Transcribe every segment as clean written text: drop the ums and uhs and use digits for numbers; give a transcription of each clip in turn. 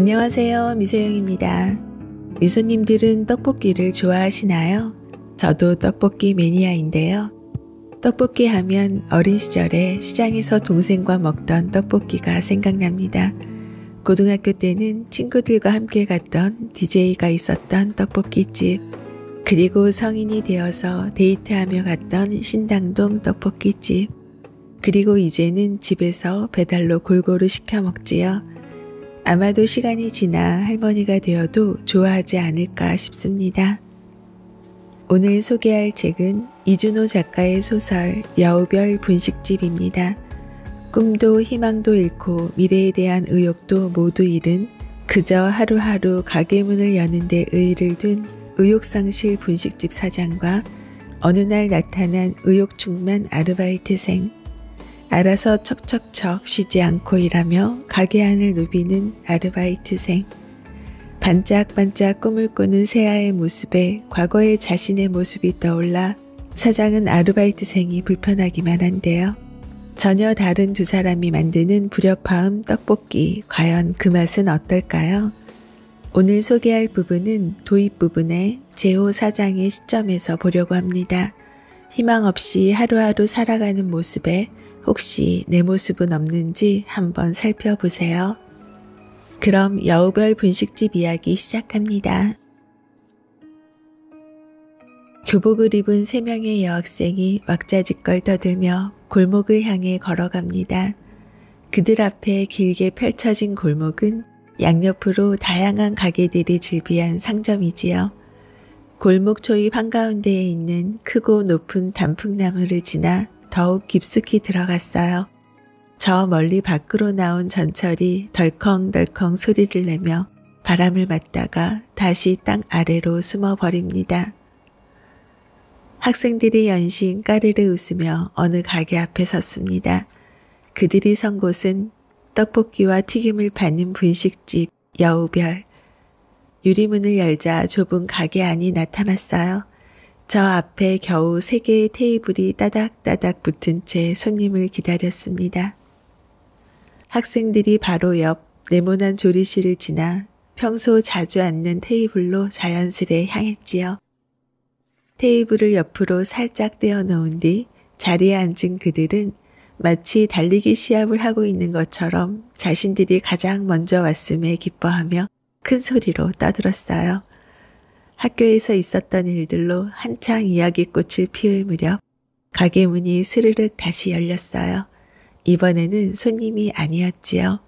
안녕하세요. 미소영입니다. 미소님들은 떡볶이를 좋아하시나요? 저도 떡볶이 매니아인데요. 떡볶이 하면 어린 시절에 시장에서 동생과 먹던 떡볶이가 생각납니다. 고등학교 때는 친구들과 함께 갔던 DJ가 있었던 떡볶이집, 그리고 성인이 되어서 데이트하며 갔던 신당동 떡볶이집, 그리고 이제는 집에서 배달로 골고루 시켜 먹지요. 아마도 시간이 지나 할머니가 되어도 좋아하지 않을까 싶습니다. 오늘 소개할 책은 이준호 작가의 소설 여우별 분식집입니다. 꿈도 희망도 잃고 미래에 대한 의욕도 모두 잃은 그저 하루하루 가게 문을 여는 데 의의를 둔 의욕상실 분식집 사장과 어느 날 나타난 의욕 충만 아르바이트생, 알아서 척척척 쉬지 않고 일하며 가게 안을 누비는 아르바이트생, 반짝반짝 꿈을 꾸는 새아의 모습에 과거의 자신의 모습이 떠올라 사장은 아르바이트생이 불편하기만 한데요. 전혀 다른 두 사람이 만드는 불협화음 떡볶이, 과연 그 맛은 어떨까요? 오늘 소개할 부분은 도입 부분의 재호 사장의 시점에서 보려고 합니다. 희망 없이 하루하루 살아가는 모습에 혹시 내 모습은 없는지 한번 살펴보세요. 그럼 여우별 분식집 이야기 시작합니다. 교복을 입은 3명의 여학생이 왁자지껄 떠들며 골목을 향해 걸어갑니다. 그들 앞에 길게 펼쳐진 골목은 양옆으로 다양한 가게들이 즐비한 상점이지요. 골목 초입 한가운데에 있는 크고 높은 단풍나무를 지나 더욱 깊숙이 들어갔어요. 저 멀리 밖으로 나온 전철이 덜컹덜컹 소리를 내며 바람을 맞다가 다시 땅 아래로 숨어버립니다. 학생들이 연신 까르르 웃으며 어느 가게 앞에 섰습니다. 그들이 선 곳은 떡볶이와 튀김을 파는 분식집 여우별. 유리문을 열자 좁은 가게 안이 나타났어요. 저 앞에 겨우 3개의 테이블이 따닥따닥 붙은 채 손님을 기다렸습니다. 학생들이 바로 옆 네모난 조리실을 지나 평소 자주 앉는 테이블로 자연스레 향했지요. 테이블을 옆으로 살짝 떼어 놓은 뒤 자리에 앉은 그들은 마치 달리기 시합을 하고 있는 것처럼 자신들이 가장 먼저 왔음에 기뻐하며 큰 소리로 떠들었어요. 학교에서 있었던 일들로 한창 이야기꽃을 피울 무렵 가게 문이 스르륵 다시 열렸어요. 이번에는 손님이 아니었지요.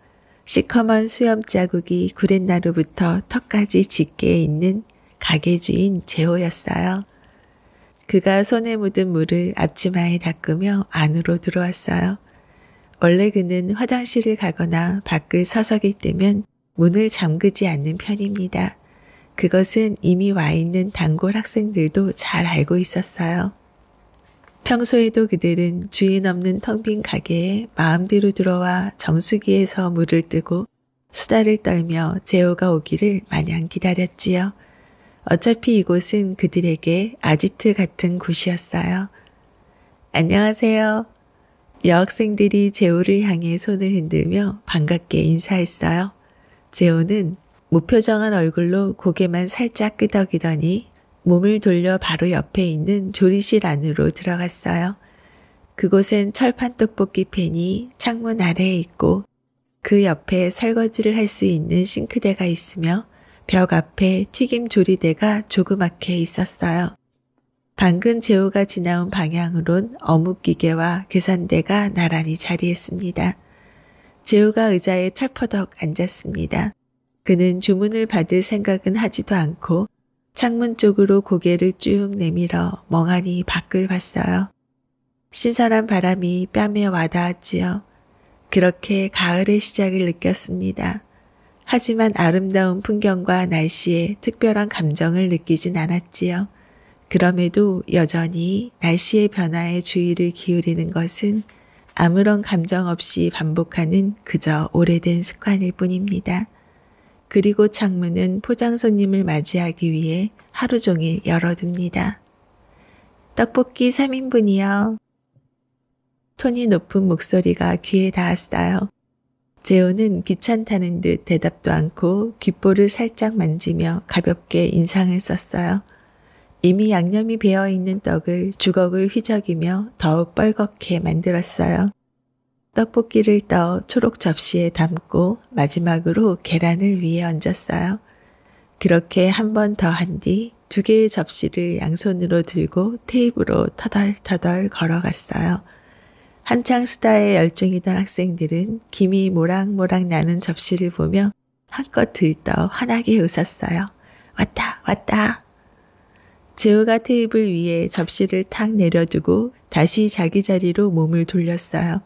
시커먼 수염 자국이 구렛나루부터 턱까지 짙게 있는 가게 주인 재호였어요. 그가 손에 묻은 물을 앞치마에 닦으며 안으로 들어왔어요. 원래 그는 화장실을 가거나 밖을 서서히 뜨면 문을 잠그지 않는 편입니다. 그것은 이미 와 있는 단골 학생들도 잘 알고 있었어요. 평소에도 그들은 주인 없는 텅 빈 가게에 마음대로 들어와 정수기에서 물을 뜨고 수다를 떨며 재호가 오기를 마냥 기다렸지요. 어차피 이곳은 그들에게 아지트 같은 곳이었어요. 안녕하세요. 여학생들이 재호를 향해 손을 흔들며 반갑게 인사했어요. 재호는 무표정한 얼굴로 고개만 살짝 끄덕이더니 몸을 돌려 바로 옆에 있는 조리실 안으로 들어갔어요. 그곳엔 철판 떡볶이 팬이 창문 아래에 있고 그 옆에 설거지를 할 수 있는 싱크대가 있으며 벽 앞에 튀김 조리대가 조그맣게 있었어요. 방금 재호가 지나온 방향으론 어묵기계와 계산대가 나란히 자리했습니다. 재호가 의자에 철퍼덕 앉았습니다. 그는 주문을 받을 생각은 하지도 않고 창문 쪽으로 고개를 쭉 내밀어 멍하니 밖을 봤어요. 신선한 바람이 뺨에 와닿았지요. 그렇게 가을의 시작을 느꼈습니다. 하지만 아름다운 풍경과 날씨에 특별한 감정을 느끼진 않았지요. 그럼에도 여전히 날씨의 변화에 주의를 기울이는 것은 아무런 감정 없이 반복하는 그저 오래된 습관일 뿐입니다. 그리고 창문은 포장 손님을 맞이하기 위해 하루 종일 열어둡니다. 떡볶이 3인분이요. 톤이 높은 목소리가 귀에 닿았어요. 재호는 귀찮다는 듯 대답도 않고 귓볼을 살짝 만지며 가볍게 인상을 썼어요. 이미 양념이 배어있는 떡을 주걱을 휘저기며 더욱 뻘겋게 만들었어요. 떡볶이를 떠 초록 접시에 담고 마지막으로 계란을 위에 얹었어요. 그렇게 한 번 더 한 뒤 2개의 접시를 양손으로 들고 테이블로 터덜터덜 걸어갔어요. 한창 수다에 열중이던 학생들은 김이 모락모락 나는 접시를 보며 한껏 들떠 환하게 웃었어요. 왔다 왔다. 재호가 테이블 위에 접시를 탁 내려두고 다시 자기 자리로 몸을 돌렸어요.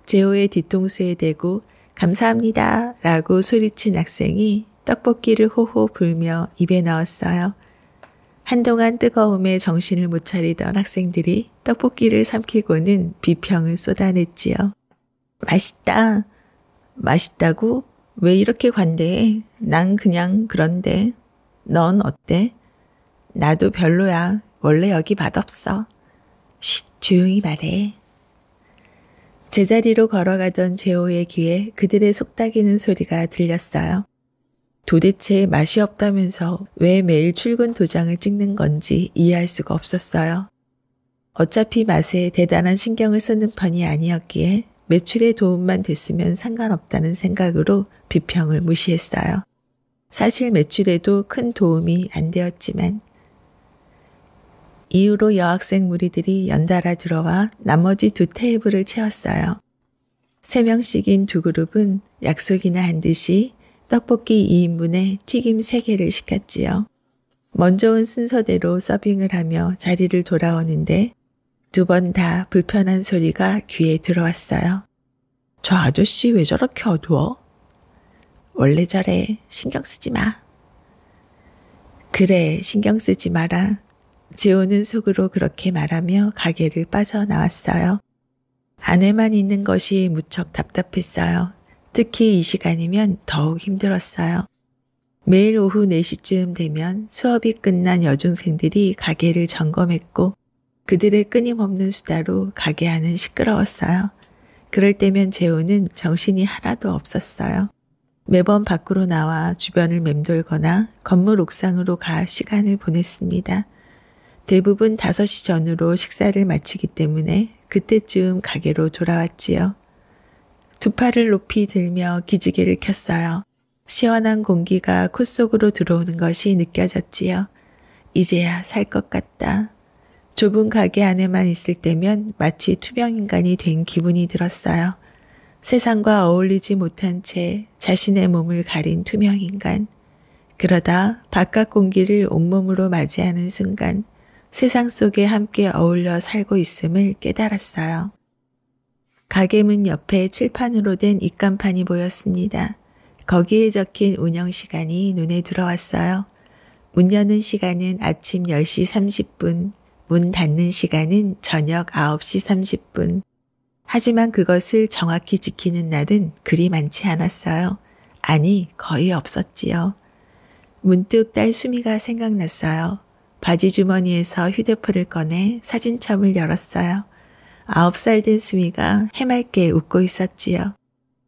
재호의 뒤통수에 대고 감사합니다 라고 소리친 학생이 떡볶이를 호호 불며 입에 넣었어요. 한동안 뜨거움에 정신을 못 차리던 학생들이 떡볶이를 삼키고는 비평을 쏟아냈지요. 맛있다. 맛있다고? 왜 이렇게 관대해? 난 그냥 그런데. 넌 어때? 나도 별로야. 원래 여기 맛없어. 쉿, 조용히 말해. 제자리로 걸어가던 재호의 귀에 그들의 속닥이는 소리가 들렸어요. 도대체 맛이 없다면서 왜 매일 출근 도장을 찍는 건지 이해할 수가 없었어요. 어차피 맛에 대단한 신경을 쓰는 편이 아니었기에 매출에 도움만 됐으면 상관없다는 생각으로 비평을 무시했어요. 사실 매출에도 큰 도움이 안 되었지만 이후로 여학생 무리들이 연달아 들어와 나머지 2 테이블을 채웠어요. 3명씩인 2 그룹은 약속이나 한 듯이 떡볶이 2인분에 튀김 3개를 시켰지요. 먼저 온 순서대로 서빙을 하며 자리를 돌아오는데 2번 다 불편한 소리가 귀에 들어왔어요. 저 아저씨 왜 저렇게 어두워? 원래 저래. 신경 쓰지 마. 그래, 신경 쓰지 마라. 재호는 속으로 그렇게 말하며 가게를 빠져나왔어요. 안에만 있는 것이 무척 답답했어요. 특히 이 시간이면 더욱 힘들었어요. 매일 오후 4시쯤 되면 수업이 끝난 여중생들이 가게를 점검했고 그들의 끊임없는 수다로 가게 안은 시끄러웠어요. 그럴 때면 재호는 정신이 하나도 없었어요. 매번 밖으로 나와 주변을 맴돌거나 건물 옥상으로 가 시간을 보냈습니다. 대부분 5시 전후로 식사를 마치기 때문에 그때쯤 가게로 돌아왔지요. 2 팔을 높이 들며 기지개를 켰어요. 시원한 공기가 콧 속으로 들어오는 것이 느껴졌지요. 이제야 살 것 같다. 좁은 가게 안에만 있을 때면 마치 투명인간이 된 기분이 들었어요. 세상과 어울리지 못한 채 자신의 몸을 가린 투명인간. 그러다 바깥 공기를 온몸으로 맞이하는 순간 세상 속에 함께 어울려 살고 있음을 깨달았어요. 가게 문 옆에 칠판으로 된 입간판이 보였습니다. 거기에 적힌 운영시간이 눈에 들어왔어요. 문 여는 시간은 아침 10시 30분, 문 닫는 시간은 저녁 9시 30분. 하지만 그것을 정확히 지키는 날은 그리 많지 않았어요. 아니, 거의 없었지요. 문득 딸 수미가 생각났어요. 바지 주머니에서 휴대폰을 꺼내 사진첩을 열었어요. 9살 된 수미가 해맑게 웃고 있었지요.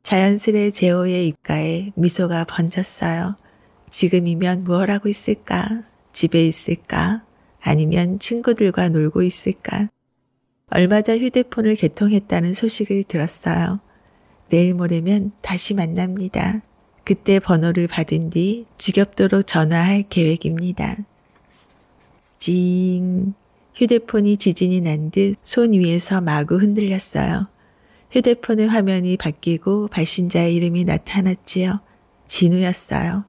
자연스레 재호의 입가에 미소가 번졌어요. 지금이면 무얼 하고 있을까? 집에 있을까? 아니면 친구들과 놀고 있을까? 얼마 전 휴대폰을 개통했다는 소식을 들었어요. 내일 모레면 다시 만납니다. 그때 번호를 받은 뒤 지겹도록 전화할 계획입니다. 징. 휴대폰이 지진이 난 듯 손 위에서 마구 흔들렸어요. 휴대폰의 화면이 바뀌고 발신자의 이름이 나타났지요. 진우였어요.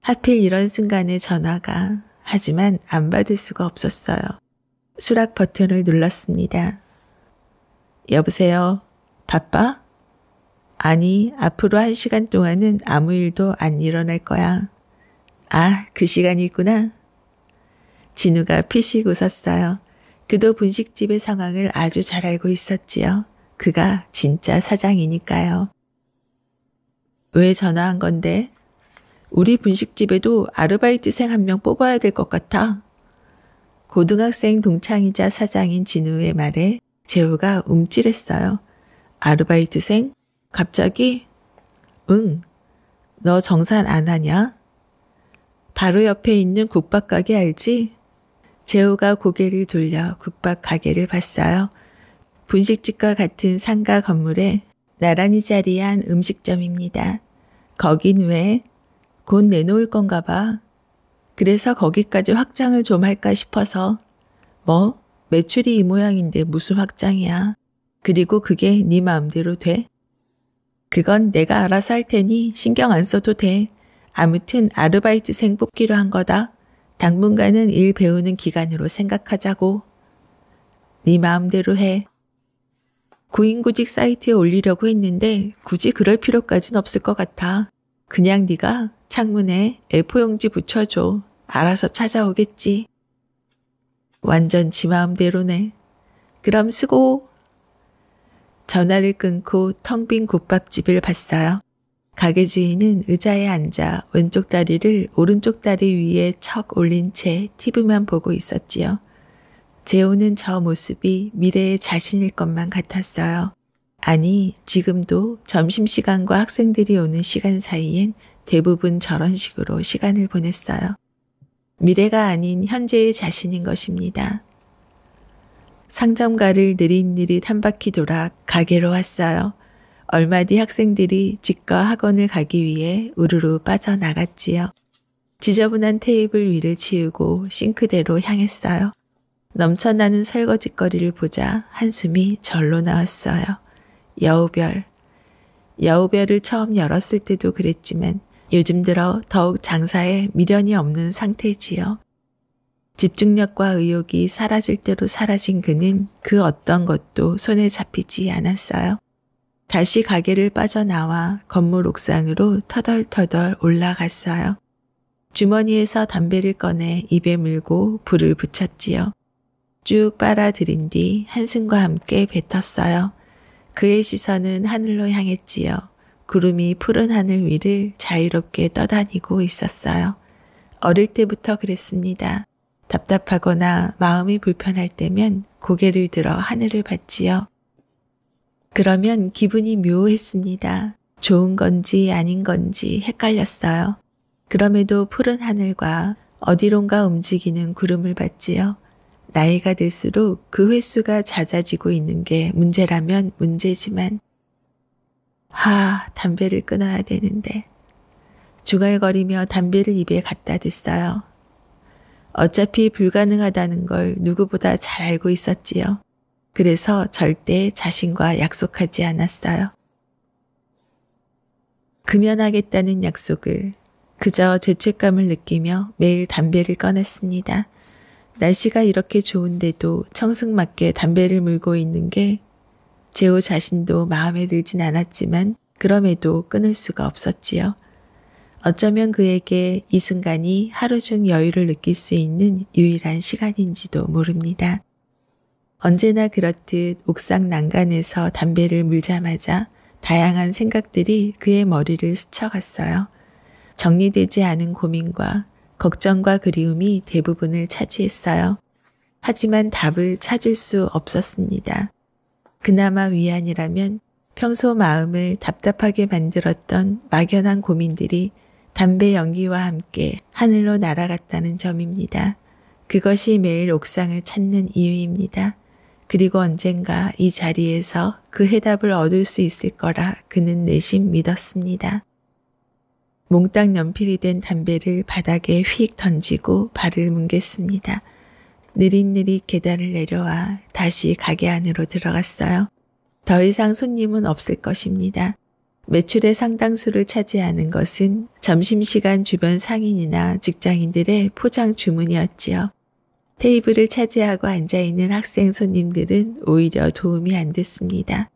하필 이런 순간에 전화가. 하지만 안 받을 수가 없었어요. 수락 버튼을 눌렀습니다. 여보세요? 바빠? 아니, 앞으로 1시간 동안은 아무 일도 안 일어날 거야. 아, 그 시간이 있구나. 진우가 피식 웃었어요. 그도 분식집의 상황을 아주 잘 알고 있었지요. 그가 진짜 사장이니까요. 왜 전화한 건데? 우리 분식집에도 아르바이트생 1명 뽑아야 될 것 같아. 고등학생 동창이자 사장인 진우의 말에 재호가 움찔했어요. 아르바이트생? 갑자기? 응, 너 정산 안 하냐? 바로 옆에 있는 국밥 가게 알지? 재호가 고개를 돌려 국밥 가게를 봤어요. 분식집과 같은 상가 건물에 나란히 자리한 음식점입니다. 거긴 왜? 곧 내놓을 건가 봐. 그래서 거기까지 확장을 좀 할까 싶어서. 뭐? 매출이 이 모양인데 무슨 확장이야. 그리고 그게 네 마음대로 돼? 그건 내가 알아서 할 테니 신경 안 써도 돼. 아무튼 아르바이트생 뽑기로 한 거다. 당분간은 일 배우는 기간으로 생각하자고. 네 마음대로 해. 구인구직 사이트에 올리려고 했는데 굳이 그럴 필요까진 없을 것 같아. 그냥 네가 창문에 A4용지 붙여줘. 알아서 찾아오겠지. 완전 지 마음대로네. 그럼 수고. 전화를 끊고 텅 빈 국밥집을 봤어요. 가게 주인은 의자에 앉아 왼쪽 다리를 오른쪽 다리 위에 척 올린 채 TV만 보고 있었지요. 재호는 저 모습이 미래의 자신일 것만 같았어요. 아니, 지금도 점심시간과 학생들이 오는 시간 사이엔 대부분 저런 식으로 시간을 보냈어요. 미래가 아닌 현재의 자신인 것입니다. 상점가를 느릿느릿 한 바퀴 돌아 가게로 왔어요. 얼마 뒤 학생들이 집과 학원을 가기 위해 우르르 빠져나갔지요. 지저분한 테이블 위를 치우고 싱크대로 향했어요. 넘쳐나는 설거지거리를 보자 한숨이 절로 나왔어요. 여우별. 여우별을 처음 열었을 때도 그랬지만 요즘 들어 더욱 장사에 미련이 없는 상태지요. 집중력과 의욕이 사라질 대로 사라진 그는 그 어떤 것도 손에 잡히지 않았어요. 다시 가게를 빠져나와 건물 옥상으로 터덜터덜 올라갔어요. 주머니에서 담배를 꺼내 입에 물고 불을 붙였지요. 쭉 빨아들인 뒤 한숨과 함께 뱉었어요. 그의 시선은 하늘로 향했지요. 구름이 푸른 하늘 위를 자유롭게 떠다니고 있었어요. 어릴 때부터 그랬습니다. 답답하거나 마음이 불편할 때면 고개를 들어 하늘을 봤지요. 그러면 기분이 묘했습니다. 좋은 건지 아닌 건지 헷갈렸어요. 그럼에도 푸른 하늘과 어디론가 움직이는 구름을 봤지요. 나이가 들수록 그 횟수가 잦아지고 있는 게 문제라면 문제지만 담배를 끊어야 되는데. 중얼거리며 담배를 입에 갖다 댔어요. 어차피 불가능하다는 걸 누구보다 잘 알고 있었지요. 그래서 절대 자신과 약속하지 않았어요. 금연하겠다는 약속을 그저 죄책감을 느끼며 매일 담배를 꺼냈습니다. 날씨가 이렇게 좋은데도 청승맞게 담배를 물고 있는 게 재호 자신도 마음에 들진 않았지만 그럼에도 끊을 수가 없었지요. 어쩌면 그에게 이 순간이 하루 중 여유를 느낄 수 있는 유일한 시간인지도 모릅니다. 언제나 그렇듯 옥상 난간에서 담배를 물자마자 다양한 생각들이 그의 머리를 스쳐갔어요. 정리되지 않은 고민과 걱정과 그리움이 대부분을 차지했어요. 하지만 답을 찾을 수 없었습니다. 그나마 위안이라면 평소 마음을 답답하게 만들었던 막연한 고민들이 담배 연기와 함께 하늘로 날아갔다는 점입니다. 그것이 매일 옥상을 찾는 이유입니다. 그리고 언젠가 이 자리에서 그 해답을 얻을 수 있을 거라 그는 내심 믿었습니다. 몽땅 연필이 된 담배를 바닥에 휙 던지고 발을 뭉갰습니다. 느릿느릿 계단을 내려와 다시 가게 안으로 들어갔어요. 더 이상 손님은 없을 것입니다. 매출의 상당수를 차지하는 것은 점심시간 주변 상인이나 직장인들의 포장 주문이었지요. 테이블을 차지하고 앉아있는 학생 손님들은 오히려 도움이 안 됐습니다.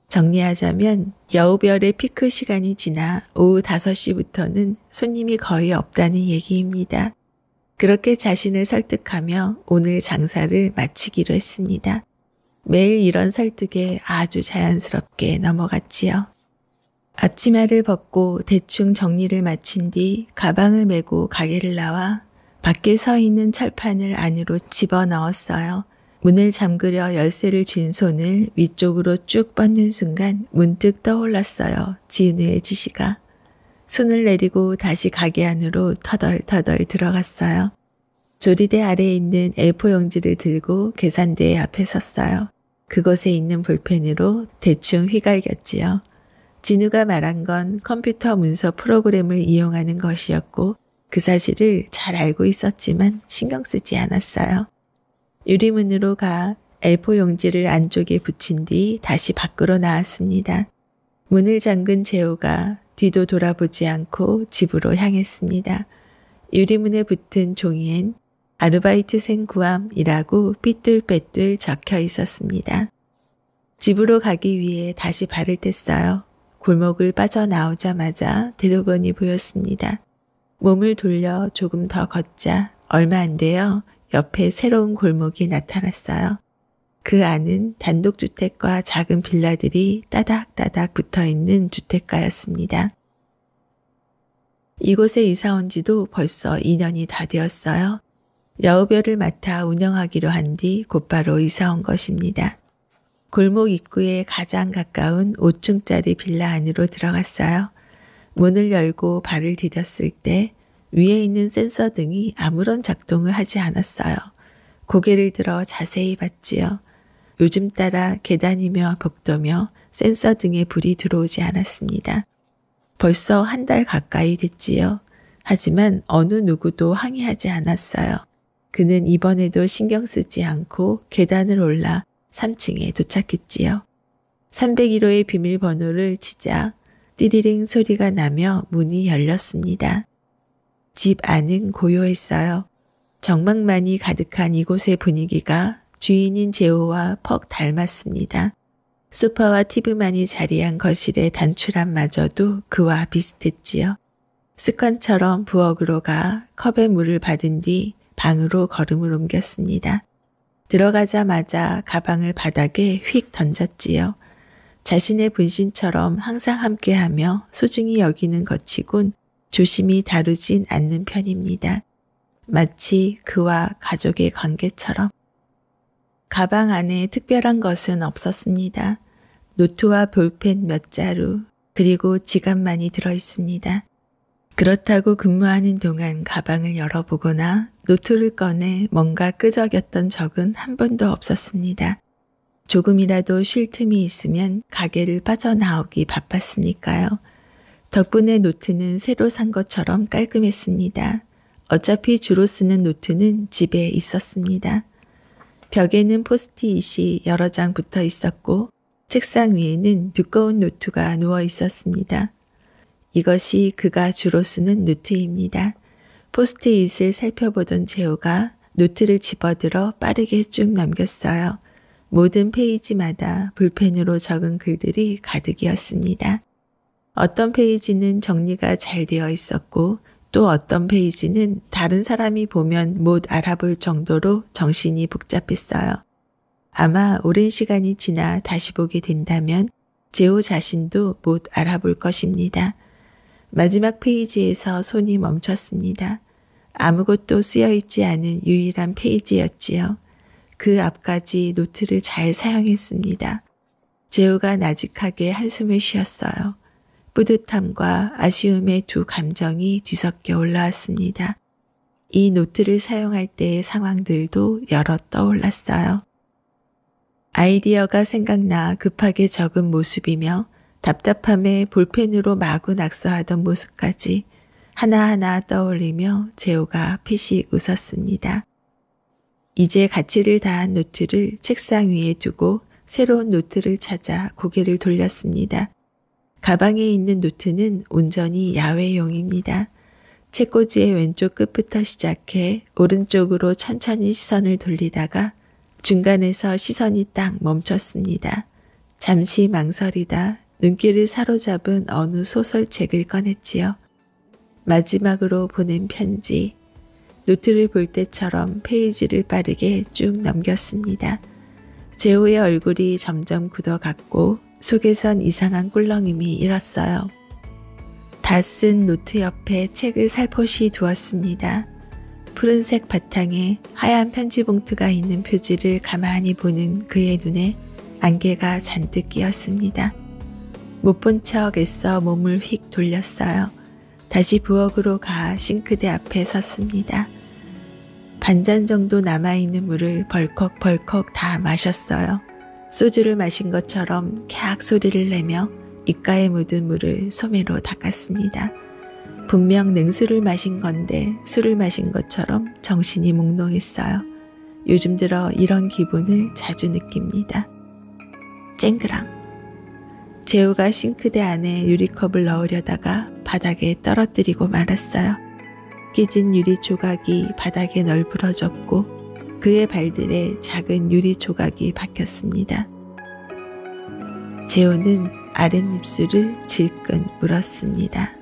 정리하자면 여우별의 피크 시간이 지나 오후 5시부터는 손님이 거의 없다는 얘기입니다. 그렇게 자신을 설득하며 오늘 장사를 마치기로 했습니다. 매일 이런 설득에 아주 자연스럽게 넘어갔지요. 앞치마를 벗고 대충 정리를 마친 뒤 가방을 메고 가게를 나와 밖에 서 있는 철판을 안으로 집어넣었어요. 문을 잠그려 열쇠를 쥔 손을 위쪽으로 쭉 뻗는 순간 문득 떠올랐어요. 진우의 지시가. 손을 내리고 다시 가게 안으로 터덜터덜 들어갔어요. 조리대 아래에 있는 A4 용지를 들고 계산대 앞에 섰어요. 그곳에 있는 볼펜으로 대충 휘갈겼지요. 진우가 말한 건 컴퓨터 문서 프로그램을 이용하는 것이었고 그 사실을 잘 알고 있었지만 신경 쓰지 않았어요. 유리문으로 가 A4 용지를 안쪽에 붙인 뒤 다시 밖으로 나왔습니다. 문을 잠근 재호가 뒤도 돌아보지 않고 집으로 향했습니다. 유리문에 붙은 종이엔 아르바이트생 구함이라고 삐뚤빼뚤 적혀 있었습니다. 집으로 가기 위해 다시 발을 뗐어요. 골목을 빠져나오자마자 대로변이 보였습니다. 몸을 돌려 조금 더 걷자 얼마 안 돼요. 옆에 새로운 골목이 나타났어요. 그 안은 단독주택과 작은 빌라들이 따닥따닥 붙어있는 주택가였습니다. 이곳에 이사 온 지도 벌써 2년이 다 되었어요. 여우별을 맡아 운영하기로 한 뒤 곧바로 이사 온 것입니다. 골목 입구에 가장 가까운 5층짜리 빌라 안으로 들어갔어요. 문을 열고 발을 디뎠을 때 위에 있는 센서 등이 아무런 작동을 하지 않았어요. 고개를 들어 자세히 봤지요. 요즘 따라 계단이며 벽도며 센서 등의 불이 들어오지 않았습니다. 벌써 한 달 가까이 됐지요. 하지만 어느 누구도 항의하지 않았어요. 그는 이번에도 신경 쓰지 않고 계단을 올라 3층에 도착했지요. 301호의 비밀번호를 치자 띠리링 소리가 나며 문이 열렸습니다. 집 안은 고요했어요. 정막만이 가득한 이곳의 분위기가 주인인 재호와 퍽 닮았습니다. 소파와 TV만이 자리한 거실의 단추람마저도 그와 비슷했지요. 습관처럼 부엌으로 가 컵에 물을 받은 뒤 방으로 걸음을 옮겼습니다. 들어가자마자 가방을 바닥에 휙 던졌지요. 자신의 분신처럼 항상 함께하며 소중히 여기는 것이곤 조심히 다루진 않는 편입니다. 마치 그와 가족의 관계처럼. 가방 안에 특별한 것은 없었습니다. 노트와 볼펜 몇 자루, 그리고 지갑만이 들어있습니다. 그렇다고 근무하는 동안 가방을 열어보거나 노트를 꺼내 뭔가 끄적였던 적은 한 번도 없었습니다. 조금이라도 쉴 틈이 있으면 가게를 빠져나오기 바빴으니까요. 덕분에 노트는 새로 산 것처럼 깔끔했습니다. 어차피 주로 쓰는 노트는 집에 있었습니다. 벽에는 포스트잇이 여러 장 붙어 있었고 책상 위에는 두꺼운 노트가 누워 있었습니다. 이것이 그가 주로 쓰는 노트입니다. 포스트잇을 살펴보던 재호가 노트를 집어들어 빠르게 쭉 넘겼어요. 모든 페이지마다 볼펜으로 적은 글들이 가득이었습니다. 어떤 페이지는 정리가 잘 되어 있었고 또 어떤 페이지는 다른 사람이 보면 못 알아볼 정도로 정신이 복잡했어요. 아마 오랜 시간이 지나 다시 보게 된다면 재호 자신도 못 알아볼 것입니다. 마지막 페이지에서 손이 멈췄습니다. 아무것도 쓰여있지 않은 유일한 페이지였지요. 그 앞까지 노트를 잘 사용했습니다. 재호가 나직하게 한숨을 쉬었어요. 뿌듯함과 아쉬움의 두 감정이 뒤섞여 올라왔습니다. 이 노트를 사용할 때의 상황들도 여러 떠올랐어요. 아이디어가 생각나 급하게 적은 모습이며 답답함에 볼펜으로 마구 낙서하던 모습까지 하나하나 떠올리며 재호가 피식 웃었습니다. 이제 가치를 다한 노트를 책상 위에 두고 새로운 노트를 찾아 고개를 돌렸습니다. 가방에 있는 노트는 온전히 야외용입니다. 책꽂이의 왼쪽 끝부터 시작해 오른쪽으로 천천히 시선을 돌리다가 중간에서 시선이 딱 멈췄습니다. 잠시 망설이다 눈길을 사로잡은 어느 소설책을 꺼냈지요. 마지막으로 보낸 편지. 노트를 볼 때처럼 페이지를 빠르게 쭉 넘겼습니다. 재호의 얼굴이 점점 굳어갔고 속에선 이상한 꿀렁임이 일었어요. 다 쓴 노트 옆에 책을 살포시 두었습니다. 푸른색 바탕에 하얀 편지 봉투가 있는 표지를 가만히 보는 그의 눈에 안개가 잔뜩 끼었습니다. 못 본 척 애써 몸을 휙 돌렸어요. 다시 부엌으로 가 싱크대 앞에 섰습니다. 반잔 정도 남아있는 물을 벌컥벌컥 다 마셨어요. 소주를 마신 것처럼 캬악 소리를 내며 입가에 묻은 물을 소매로 닦았습니다. 분명 냉수를 마신 건데 술을 마신 것처럼 정신이 몽롱했어요. 요즘 들어 이런 기분을 자주 느낍니다. 쨍그랑. 재우가 싱크대 안에 유리컵을 넣으려다가 바닥에 떨어뜨리고 말았어요. 깨진 유리 조각이 바닥에 널브러졌고 그의 발들에 작은 유리 조각이 박혔습니다. 재우는 아랫입술을 질끈 물었습니다.